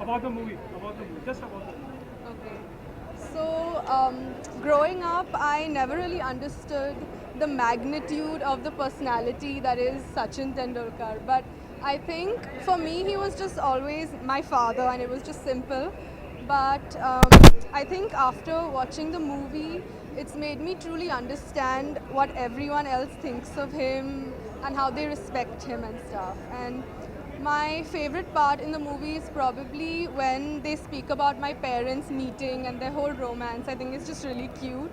Just about the movie. Okay. So, growing up, I never really understood the magnitude of the personality that is Sachin Tendulkar. But I think for me, he was just always my father, and it was just simple. But I think after watching the movie, it's made me truly understand what everyone else thinks of him and how they respect him and stuff. And my favorite part in the movie is probably when they speak about my parents meeting and their whole romance. I think it's just really cute.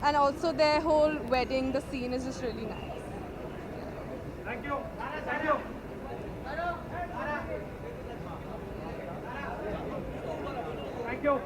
And also their whole wedding, the scene is just really nice. Thank you. Thank you. Thank you.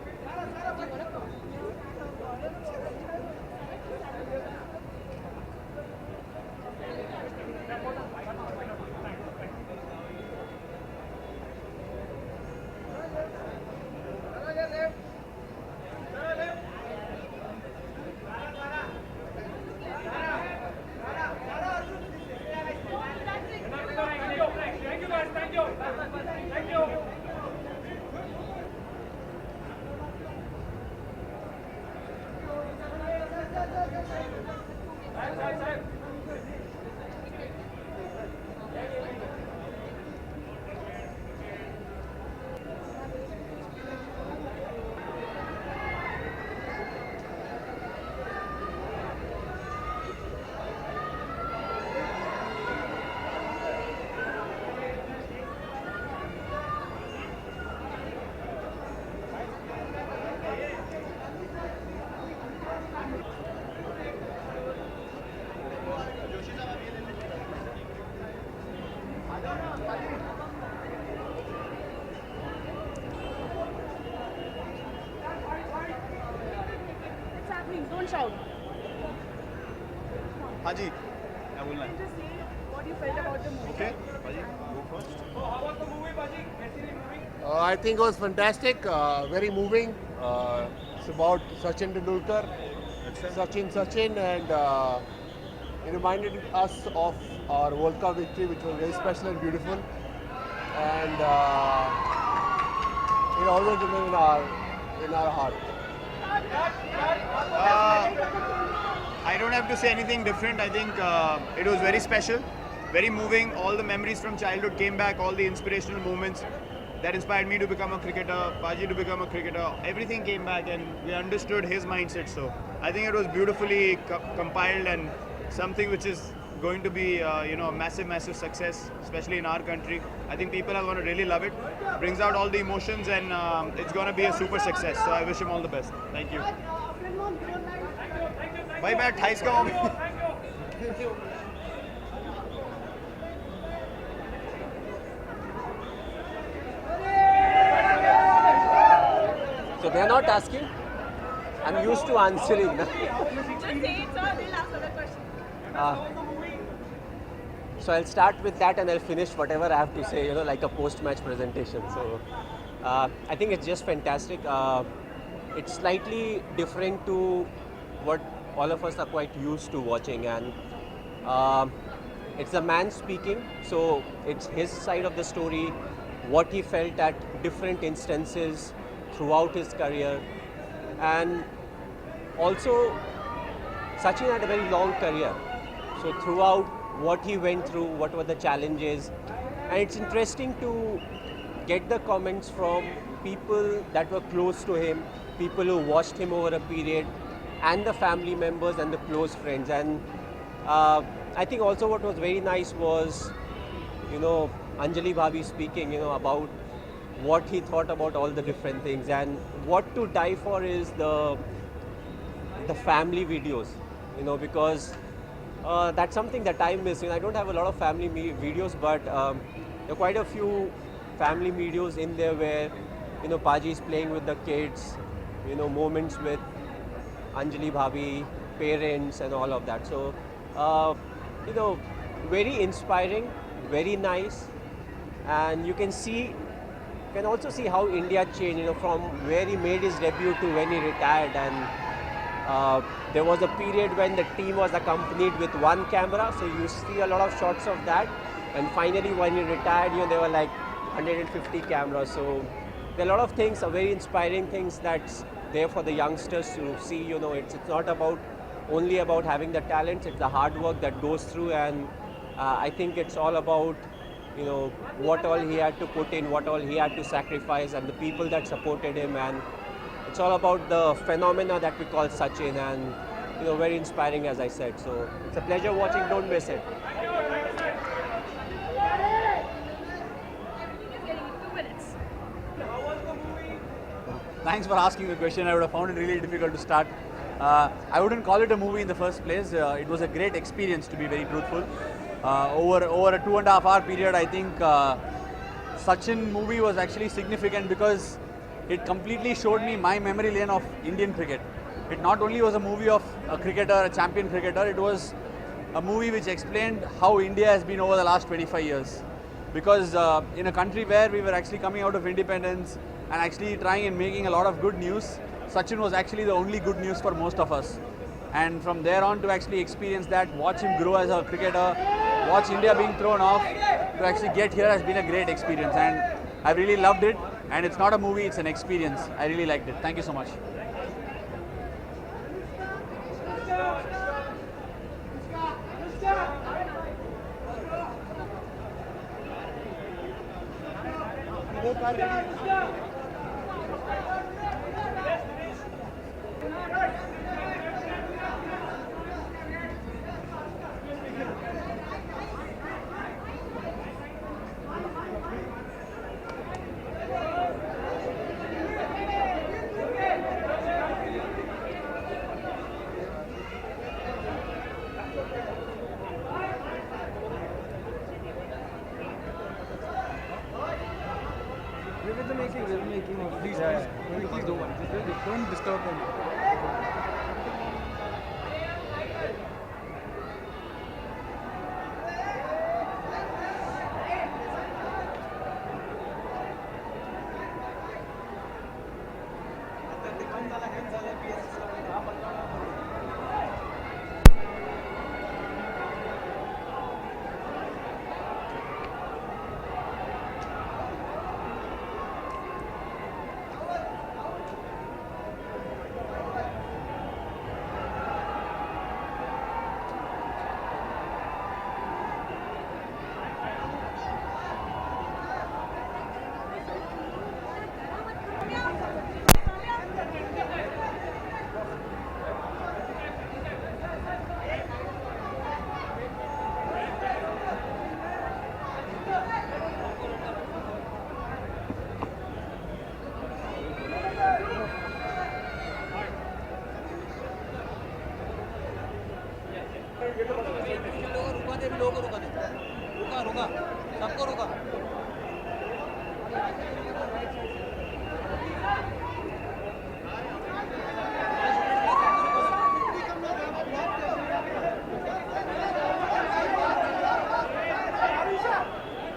Thank you guys. Thank you. Thank you. What's happening? Don't shout. हाँ जी क्या बोलना है Just say what you felt about the movie. Okay भाजी गो first So how was the movie, Baji? कैसी रही movie? I think it was fantastic, very moving. It's about Sachin Tendulkar, Sachin, and it reminded us of our World Cup victory, which was very special and beautiful. And it always remains in our heart. I don't have to say anything different. I think it was very special, very moving. All the memories from childhood came back, all the inspirational moments that inspired me to become a cricketer, Paji to become a cricketer. Everything came back and we understood his mindset. So I think it was beautifully compiled and something which is going to be a massive success, especially in our country. I think people are going to really love it. Brings out all the emotions and it's going to be a super success. So I wish him all the best. Thank you. Bye bye, Thais ka home. So they are not asking. I'm used to answering. Just say it, sir. They'll ask other questions. So I'll start with that and I'll finish whatever I have to say, like a post-match presentation. So I think it's just fantastic. It's slightly different to what all of us are quite used to watching, and it's a man speaking. So it's his side of the story, what he felt at different instances throughout his career, and also Sachin had a very long career. So throughout what he went through, what were the challenges, and it's interesting to get the comments from people that were close to him, people who watched him over a period, and the family members and the close friends. And I think also what was very nice was, Anjali Bhabi speaking, about what he thought about all the different things, and what to die for is the family videos, because that's something that I miss. I don't have a lot of family videos, but there are quite a few family videos in there where Paji is playing with the kids, moments with Anjali Bhabi, parents, and all of that. So very inspiring, very nice, and you can also see how India changed, from where he made his debut to when he retired. And there was a period when the team was accompanied with one camera, so you see a lot of shots of that. And finally, when he retired, there were like 150 cameras. So there are a lot of things, very inspiring things that's there for the youngsters to see. You know, it's not about only about having the talent, it's the hard work that goes through, and I think it's all about, you know, what all he had to put in, what all he had to sacrifice, and the people that supported him, and it's all about the phenomena that we call Sachin, and you know, very inspiring, as I said. So it's a pleasure watching. Don't miss it. Thanks for asking the question. I would have found it really difficult to start. I wouldn't call it a movie in the first place. It was a great experience, to be very truthful. Over a 2.5 hour period, I think Sachin movie was actually significant because it completely showed me my memory lane of Indian cricket. It not only was a movie of a cricketer, a champion cricketer, it was a movie which explained how India has been over the last 25 years. Because in a country where we were actually coming out of independence and actually trying and making a lot of good news, Sachin was actually the only good news for most of us. And from there on to actually experience that, watch him grow as a cricketer, watch India being thrown off, to actually get here has been a great experience. And I really loved it. And it's not a movie, it's an experience. I really liked it. Thank you so much. We're making of these. Please don't disturb them.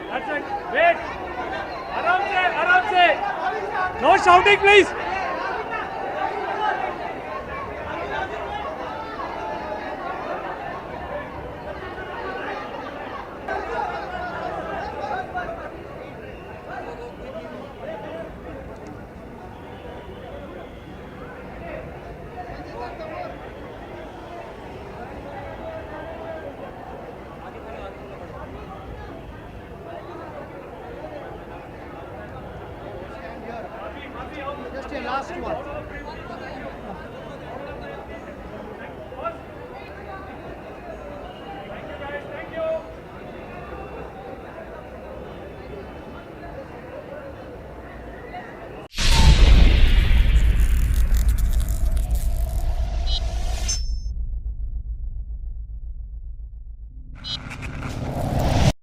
That's it. Wait. Aram se. No shouting, please. Just a last one.